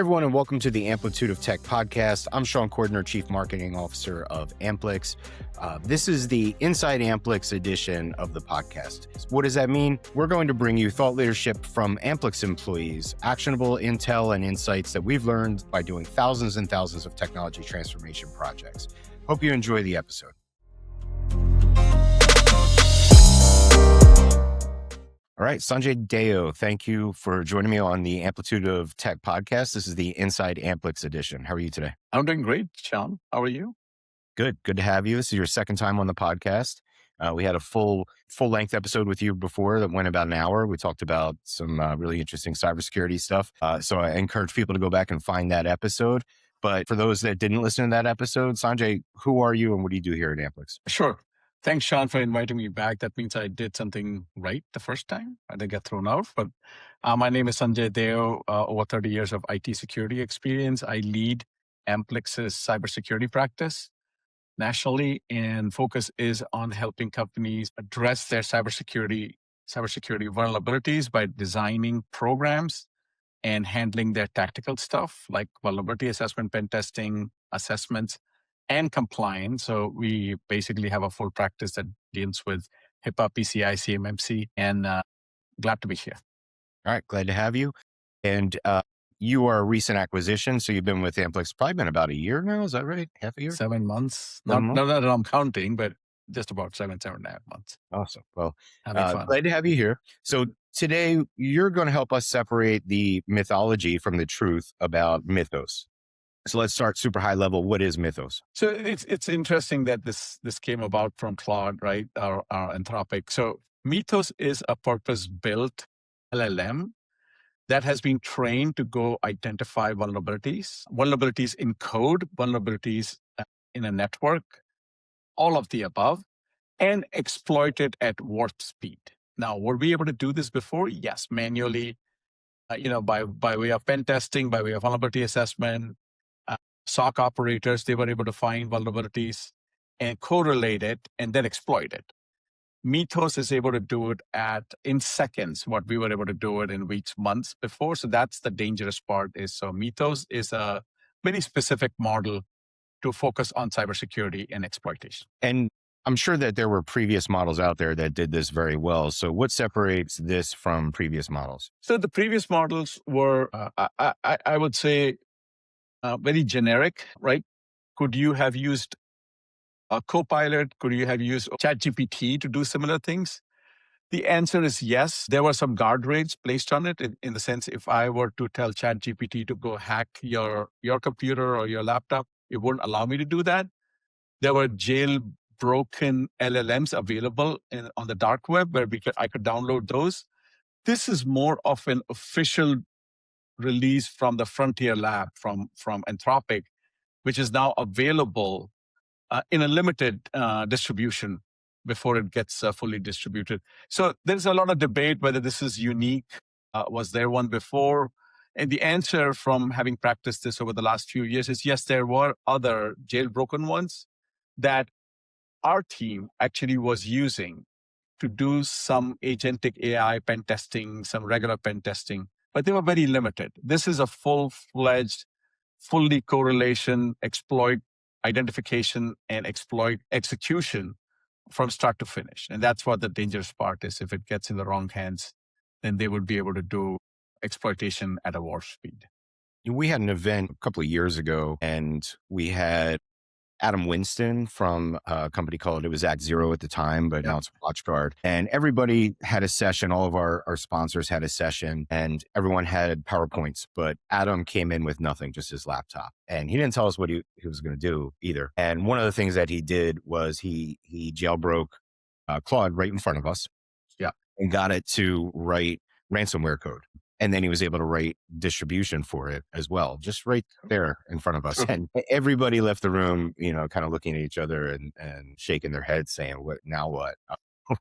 Everyone, and welcome to the Amplitude of Tech podcast. I'm Shawn, Chief Marketing Officer of Amplix. This is the Inside Amplix edition of the podcast. What does that mean? We're going to bring you thought leadership from Amplix employees, actionable intel and insights that we've learned by doing thousands and thousands of technology transformation projects. Hope you enjoy the episode. All right, Sanjay Deo, thank you for joining me on the Amplitude of Tech podcast. This is the Inside Amplix edition. How are you today? I'm doing great, Shawn. How are you? Good to have you. This is your second time on the podcast. We had a full-length episode with you before that went about an hour. We talked about some really interesting cybersecurity stuff. So I encourage people to go back and find that episode. But for those that didn't listen to that episode, Sanjay, who are you and what do you do here at Amplix? Sure. Thanks, Shawn, for inviting me back. That means I did something right the first time. I didn't get thrown out. But my name is Sanjay Deo, over 30 years of IT security experience. I lead Amplix's cybersecurity practice nationally, and focus is on helping companies address their cybersecurity vulnerabilities by designing programs and handling their tactical stuff like vulnerability assessment, pen testing, assessments, and compliance. So we basically have a full practice that deals with HIPAA, PCI, CMMC, and glad to be here. All right, glad to have you. And you are a recent acquisition, so you've been with Amplix probably been about a year now, is that right? Half a year? 7 months. Not that I'm counting, but just about 7.5 months. Awesome. Well, fun. glad to have you here. So today you're going to help us separate the mythology from the truth about Mythos. So let's start super high level. What is Mythos? So it's interesting that this came about from Claude, right? Our Anthropic. So Mythos is a purpose-built LLM that has been trained to go identify vulnerabilities in code, vulnerabilities in a network, all of the above, and exploit it at warp speed. Now, were we able to do this before? Yes, manually, by way of pen testing, by way of vulnerability assessment, SOC operators, they were able to find vulnerabilities and correlate it and then exploit it. Mythos is able to do it in seconds, what we were able to do it in weeks, months before. So that's the dangerous part so Mythos is a very specific model to focus on cybersecurity and exploitation. And I'm sure that there were previous models out there that did this very well. So what separates this from previous models? So the previous models were, I would say, very generic, right? Could you have used a Copilot? Could you have used ChatGPT to do similar things? The answer is yes. There were some guardrails placed on it in the sense if I were to tell ChatGPT to go hack your computer or your laptop, it wouldn't allow me to do that. There were jailbroken LLMs available on the dark web where I could download those. This is more of an official release from the Frontier Lab from Anthropic, which is now available in a limited distribution before it gets fully distributed. So there's a lot of debate whether this is unique. Was there one before? And the answer from having practiced this over the last few years is yes, there were other jailbroken ones that our team actually was using to do some agentic AI pen testing, some regular pen testing, but they were very limited. This is a full-fledged, fully correlation, exploit identification, and exploit execution from start to finish. And that's what the dangerous part is. If it gets in the wrong hands, then they would be able to do exploitation at a warp speed. We had an event a couple of years ago, and we had Adam Winston from a company called, it was Act Zero at the time, but now it's WatchGuard. And everybody had a session. All of our sponsors had a session and everyone had PowerPoints, but Adam came in with nothing, just his laptop. And he didn't tell us what he was going to do either. And one of the things that he did was he jailbroke Claude right in front of us. Yeah. And got it to write ransomware code. And then he was able to write distribution for it as well, just right there in front of us. And everybody left the room, kind of looking at each other and shaking their heads saying, what now what?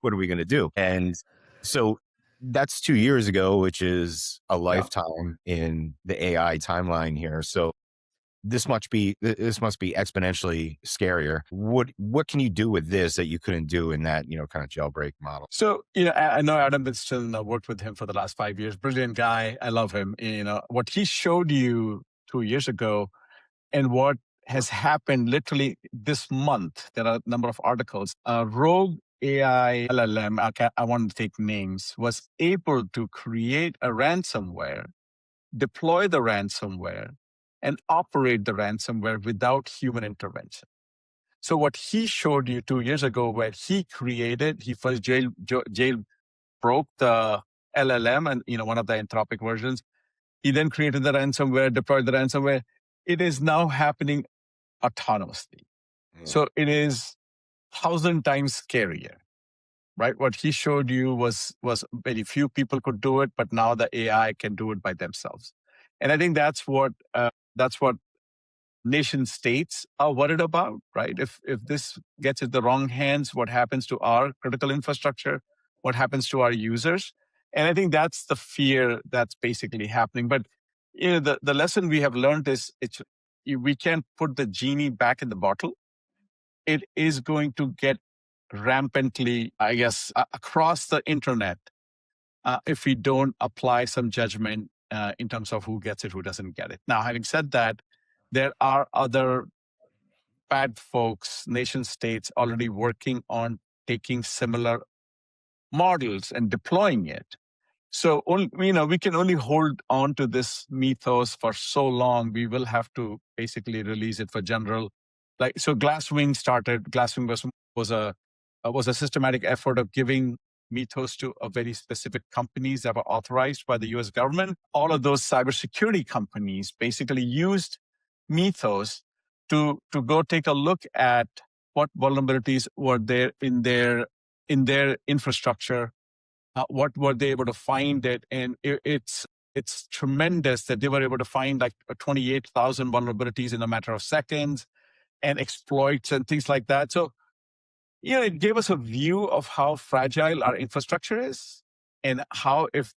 What are we going to do? And so that's 2 years ago, which is a lifetime in the AI timeline here. So this must be exponentially scarier. What can you do with this that you couldn't do in that kind of jailbreak model? So, I know Adam Winston, worked with him for the last 5 years. Brilliant guy. I love him. What he showed you 2 years ago and what has happened literally this month, there are a number of articles. Rogue AI LLM, I want to take names, was able to create a ransomware, deploy the ransomware, and operate the ransomware without human intervention. So what he showed you 2 years ago, where he first jail broke the LLM and one of the Anthropic versions. He then created the ransomware, deployed the ransomware. It is now happening autonomously. So it is 1,000 times scarier, right? What he showed you was very few people could do it, but now the AI can do it by themselves. And I think that's what nation states are worried about, right? If this gets in the wrong hands, what happens to our critical infrastructure? What happens to our users? And I think that's the fear that's basically happening. But the lesson we have learned is we can't put the genie back in the bottle. It is going to get rampantly, I guess, across the internet if we don't apply some judgment in terms of who gets it, who doesn't get it. Now, having said that, there are other bad folks, nation states already working on taking similar models and deploying it. So, we can only hold on to this mythos for so long. We will have to basically release it for general. So Glasswing was a systematic effort of giving mythos to a very specific companies that were authorized by the US government. All of those cybersecurity companies basically used mythos to go take a look at what vulnerabilities were there in their infrastructure. What were they able to find it? And it's tremendous that they were able to find like 28,000 vulnerabilities in a matter of seconds and exploits and things like that. So, it gave us a view of how fragile our infrastructure is and how if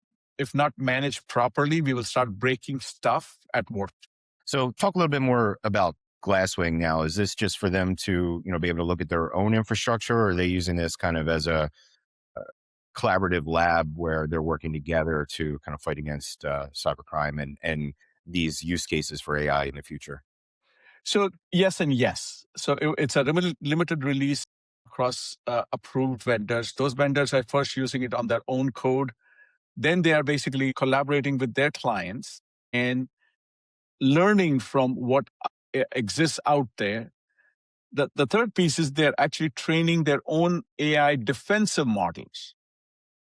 not managed properly, we will start breaking stuff at work. So talk a little bit more about Glasswing now. Is this just for them to, be able to look at their own infrastructure, or are they using this kind of as a collaborative lab where they're working together to kind of fight against cybercrime and these use cases for AI in the future? So yes and yes. So it's a limited release across approved vendors. Those vendors are first using it on their own code. Then they are basically collaborating with their clients and learning from what exists out there. The third piece is they're actually training their own AI defensive models,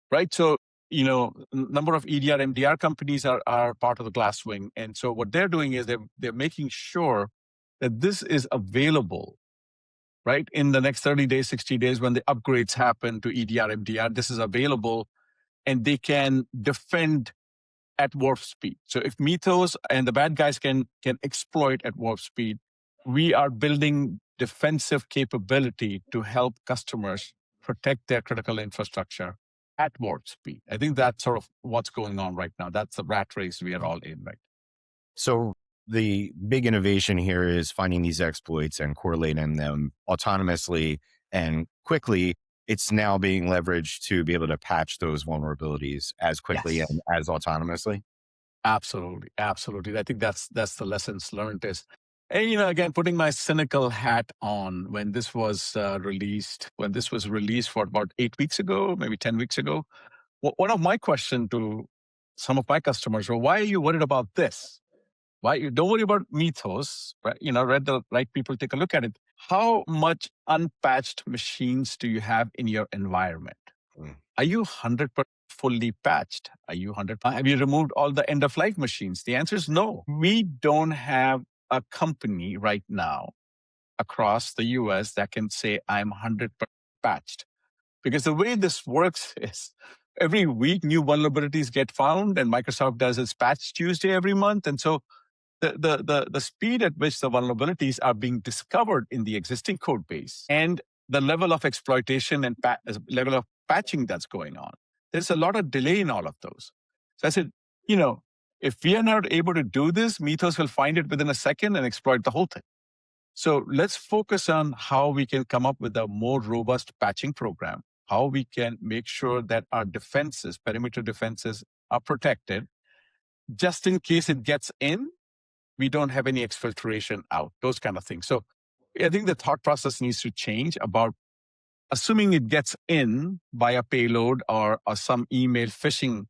right? So, number of EDR, MDR companies are part of the Glasswing. And so what they're doing is they're making sure that this is available, right? In the next 30 days, 60 days, when the upgrades happen to EDR, MDR, this is available and they can defend at warp speed. So if Mythos and the bad guys can exploit at warp speed, we are building defensive capability to help customers protect their critical infrastructure at warp speed. I think that's sort of what's going on right now. That's the rat race we are all in, right? So the big innovation here is finding these exploits and correlating them autonomously and quickly. It's now being leveraged to be able to patch those vulnerabilities as quickly Yes. and as autonomously. Absolutely. Absolutely. I think that's the lessons learned is, and again, putting my cynical hat on when this was released, for about 8 weeks ago, maybe 10 weeks ago, one of my questions to some of my customers were, why are you worried about this? Why you don't worry about Mythos, right? Let the right people take a look at it. How much unpatched machines do you have in your environment? Mm. Are you 100% fully patched? Are you 100? Have you removed all the end of life machines? The answer is no. We don't have a company right now across the US that can say I'm 100% patched. Because the way this works is every week new vulnerabilities get found and Microsoft does its patch Tuesday every month. And so the speed at which the vulnerabilities are being discovered in the existing code base and the level of exploitation and level of patching that's going on, there's a lot of delay in all of those. So I said, If we are not able to do this, Mythos will find it within a second and exploit the whole thing. So let's focus on how we can come up with a more robust patching program, how we can make sure that our defenses, perimeter defenses, are protected. Just in case it gets in, we don't have any exfiltration out, those kind of things. So I think the thought process needs to change about assuming it gets in by a payload or some email phishing.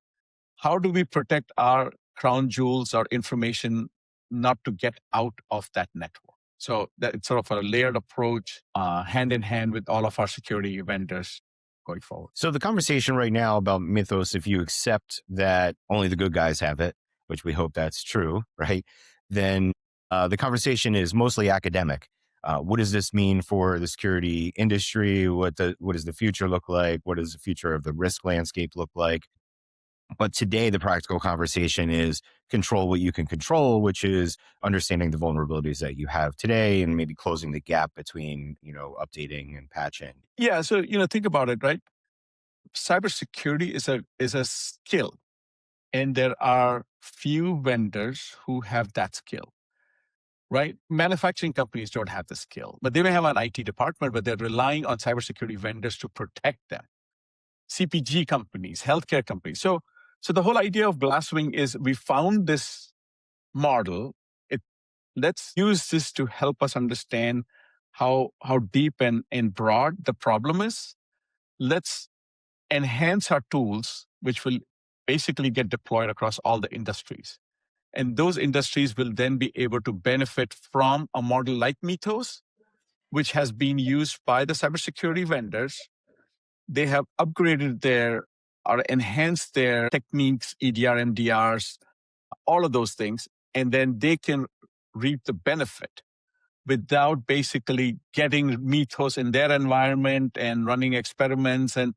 How do we protect our crown jewels or information not to get out of that network? So that it's sort of a layered approach, hand in hand with all of our security vendors going forward. So the conversation right now about Mythos, if you accept that only the good guys have it, which we hope that's true, right? Then the conversation is mostly academic. What does this mean for the security industry? What does the future look like? What does the future of the risk landscape look like? But today, the practical conversation is control what you can control, which is understanding the vulnerabilities that you have today and maybe closing the gap between, updating and patching. Yeah. So, think about it, right? Cybersecurity is a skill, and there are few vendors who have that skill, right? Manufacturing companies don't have the skill, but they may have an IT department, but they're relying on cybersecurity vendors to protect them. CPG companies, healthcare companies. So the whole idea of Glasswing is we found this model. Let's use this to help us understand how deep and broad the problem is. Let's enhance our tools, which will basically get deployed across all the industries. And those industries will then be able to benefit from a model like Mythos, which has been used by the cybersecurity vendors. They have upgraded or enhanced their techniques, EDR, MDRs, all of those things, and then they can reap the benefit without basically getting Mythos in their environment and running experiments and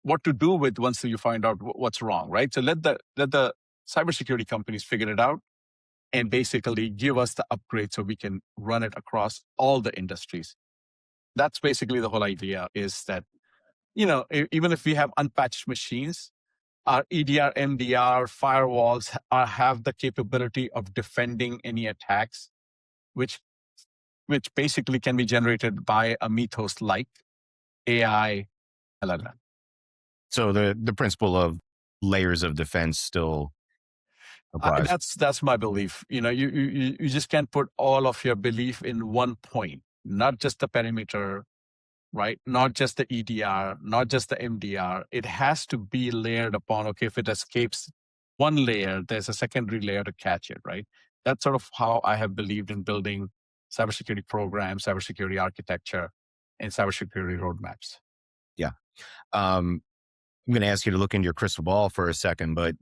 what to do with once you find out what's wrong, right? So let the cybersecurity companies figure it out and basically give us the upgrade so we can run it across all the industries. That's basically the whole idea, is that, even if we have unpatched machines, our EDR, MDR, firewalls have the capability of defending any attacks, which basically can be generated by a Mythos-like AI LLM. So the principle of layers of defense still applies. That's my belief. You just can't put all of your belief in one point, not just the perimeter, right? Not just the EDR, not just the MDR. It has to be layered upon. Okay, if it escapes one layer, there's a secondary layer to catch it, right? That's sort of how I have believed in building cybersecurity programs, cybersecurity architecture, and cybersecurity roadmaps. Yeah. I'm going to ask you to look into your crystal ball for a second, but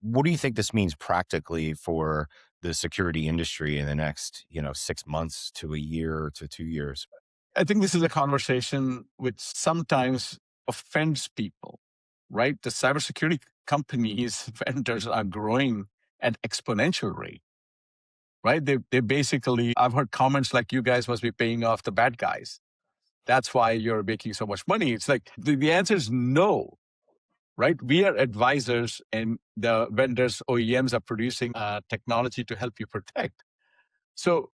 what do you think this means practically for the security industry in the next, 6 months to a year to 2 years? I think this is a conversation which sometimes offends people, right? The cybersecurity companies, vendors are growing at exponential rate, right? They basically, I've heard comments like, you guys must be paying off the bad guys. That's why you're making so much money. It's like, the answer is no, right? We are advisors and the vendors, OEMs are producing technology to help you protect. So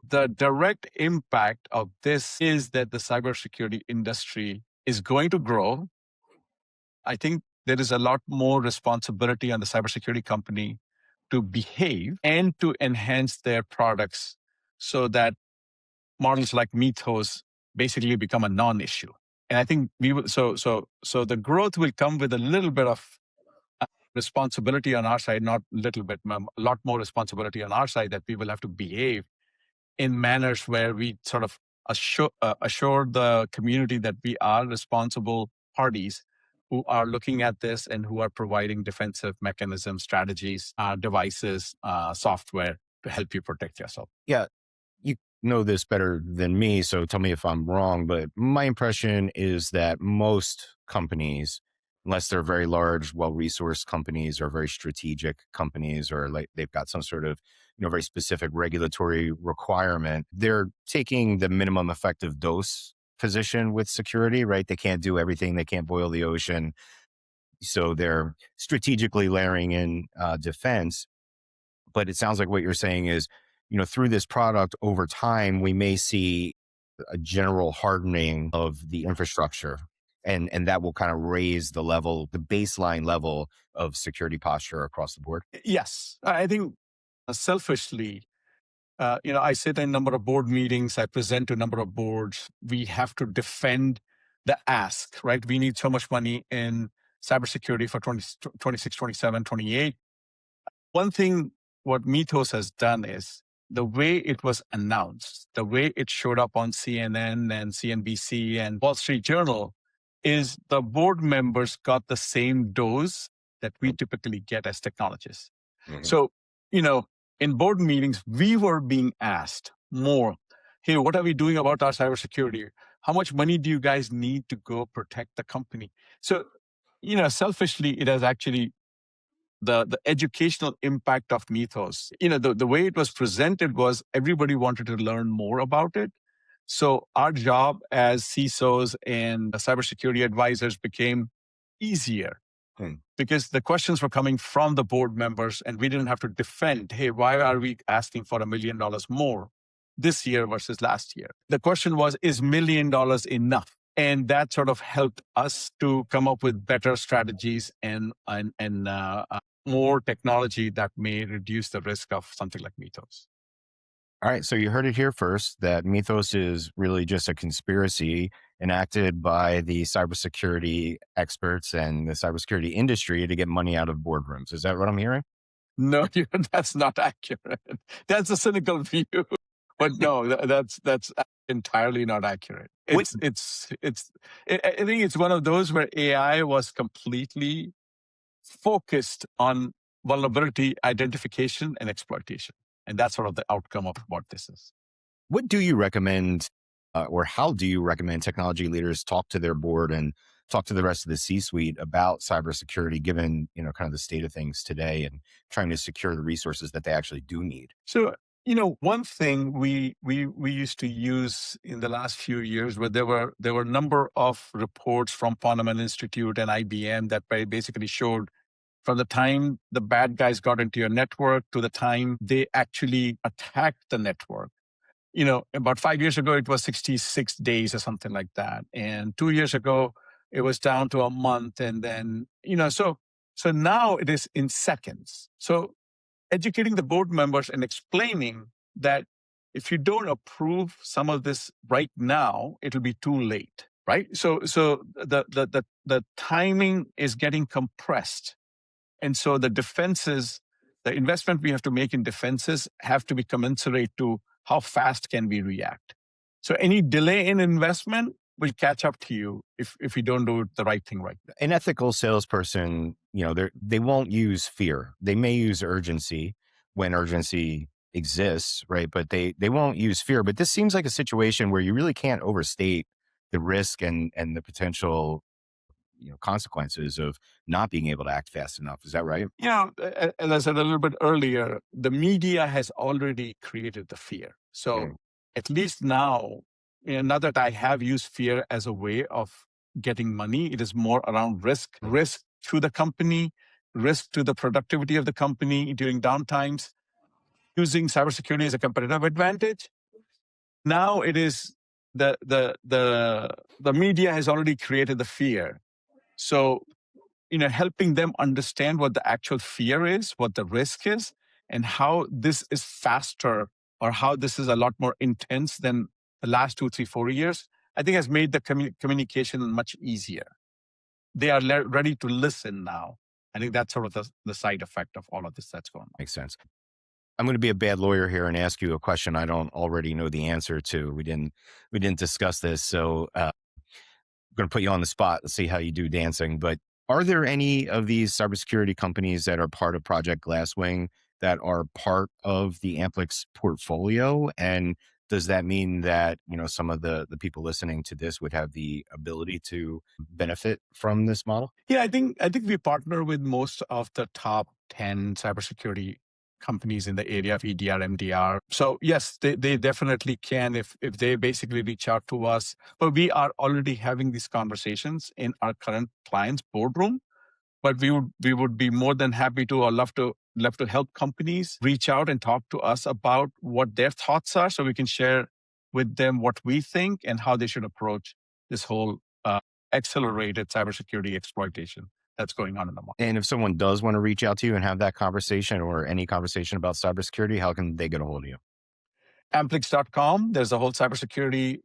the direct impact of this is that the cybersecurity industry is going to grow. I think there is a lot more responsibility on the cybersecurity company to behave and to enhance their products so that models like Mythos basically become a non-issue. And I think we will, so the growth will come with a little bit of responsibility on our side, not little bit, a lot more responsibility on our side, that we will have to behave in manners where we sort of assure the community that we are responsible parties who are looking at this and who are providing defensive mechanisms, strategies, devices, software to help you protect yourself. Yeah. You know this better than me, so tell me if I'm wrong, but my impression is that most companies, unless they're very large, well-resourced companies or very strategic companies, or like they've got some sort of, very specific regulatory requirement, they're taking the minimum effective dose position with security, right? They can't do everything. They can't boil the ocean. So they're strategically layering in defense. But it sounds like what you're saying is, through this product over time, we may see a general hardening of the infrastructure. And that will kind of raise the level, the baseline level of security posture across the board. Yes, I think selfishly, I sit in a number of board meetings. I present to a number of boards. We have to defend the ask, right? We need so much money in cybersecurity for 26, 27, 28. One thing what Mythos has done is the way it was announced, the way it showed up on CNN and CNBC and Wall Street Journal is the board members got the same dose that we typically get as technologists. Mhm. So, in board meetings, we were being asked more, hey, what are we doing about our cybersecurity? How much money do you guys need to go protect the company? So, selfishly, it has actually the educational impact of Mythos. The way it was presented was everybody wanted to learn more about it. So our job as CISOs and cybersecurity advisors became easier because the questions were coming from the board members and we didn't have to defend, hey, why are we asking for $1 million more this year versus last year? The question was, is $1 million enough? And that sort of helped us to come up with better strategies and more technology that may reduce the risk of something like Mythos. All right. So you heard it here first that Mythos is really just a conspiracy enacted by the cybersecurity experts and the cybersecurity industry to get money out of boardrooms. Is that what I'm hearing? No, that's not accurate. That's a cynical view. But no, that's entirely not accurate. I think it's one of those where AI was completely focused on vulnerability identification and exploitation. And that's sort of the outcome of what this is. What do you recommend, or how do you recommend technology leaders talk to their board and talk to the rest of the C-suite about cybersecurity, given kind of the state of things today and trying to secure the resources that they actually do need? So, one thing we used to use in the last few years, where there were a number of reports from Ponemon Institute and IBM that basically showed from the time the bad guys got into your network to the time they actually attacked the network. About 5 years ago, it was 66 days or something like that. And 2 years ago, it was down to a month. And then, so now it is in seconds. So educating the board members and explaining that if you don't approve some of this right now, it'll be too late, right? So the timing is getting compressed. And so the investment we have to make in defenses have to be commensurate to how fast can we react. So any delay in investment will catch up to you if you don't do the right thing right. An ethical salesperson, they won't use fear. They may use urgency when urgency exists, right? But they won't use fear. But this seems like a situation where you really can't overstate the risk and the potential consequences of not being able to act fast enough. Is that right? As I said a little bit earlier, the media has already created the fear. So at least now that I have used fear as a way of getting money, it is more around risk to the company, risk to the productivity of the company during downtimes, using cybersecurity as a competitive advantage. Now it is the media has already created the fear. So, helping them understand what the actual fear is, what the risk is, and how this is faster or how this is a lot more intense than the last 2, 3, 4 years, I think has made the communication much easier. They are ready to listen now. I think that's sort of the side effect of all of this that's going on. Makes sense. I'm going to be a bad lawyer here and ask you a question I don't already know the answer to. We didn't discuss this, so I'm going to put you on the spot and see how you do dancing. But are there any of these cybersecurity companies that are part of Project Glasswing that are part of the Amplix portfolio? And does that mean that some of the people listening to this would have the ability to benefit from this model? Yeah, I think we partner with most of the top 10 cybersecurity companies in the area of EDR, MDR. So yes, they definitely can if they basically reach out to us. But we are already having these conversations in our current clients' boardroom. but we would be more than happy to, or love to help companies reach out and talk to us about what their thoughts are, so we can share with them what we think and how they should approach this whole accelerated cybersecurity exploitation that's going on in the market. And if someone does want to reach out to you and have that conversation or any conversation about cybersecurity, how can they get a hold of you? Amplix.com. There's a whole cybersecurity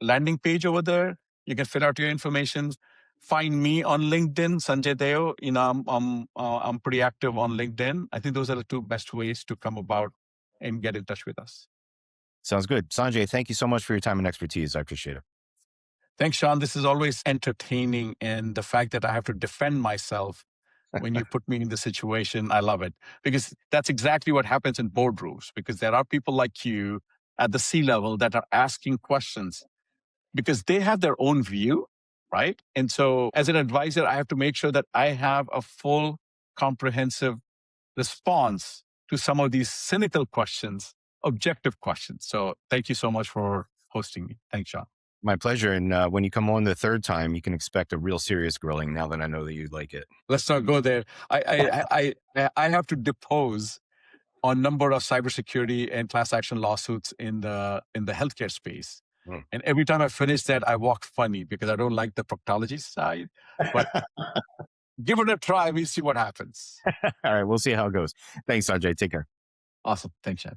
landing page over there. You can fill out your information. Find me on LinkedIn, Sanjay Deo. I'm pretty active on LinkedIn. I think those are the two best ways to come about and get in touch with us. Sounds good. Sanjay, thank you so much for your time and expertise. I appreciate it. Thanks, Shawn. This is always entertaining, and the fact that I have to defend myself when you put me in the situation, I love it, because that's exactly what happens in boardrooms, because there are people like you at the C-level that are asking questions because they have their own view, right? And so as an advisor, I have to make sure that I have a full, comprehensive response to some of these cynical questions, objective questions. So thank you so much for hosting me. Thanks, Shawn. My pleasure. And when you come on the third time, you can expect a real serious grilling now that I know that you like it. Let's not go there. I have to depose on number of cybersecurity and class action lawsuits in the healthcare space. Mm. And every time I finish that, I walk funny because I don't like the proctology side. But give it a try. We see what happens. All right. We'll see how it goes. Thanks, Sanjay. Take care. Awesome. Thanks, Chad.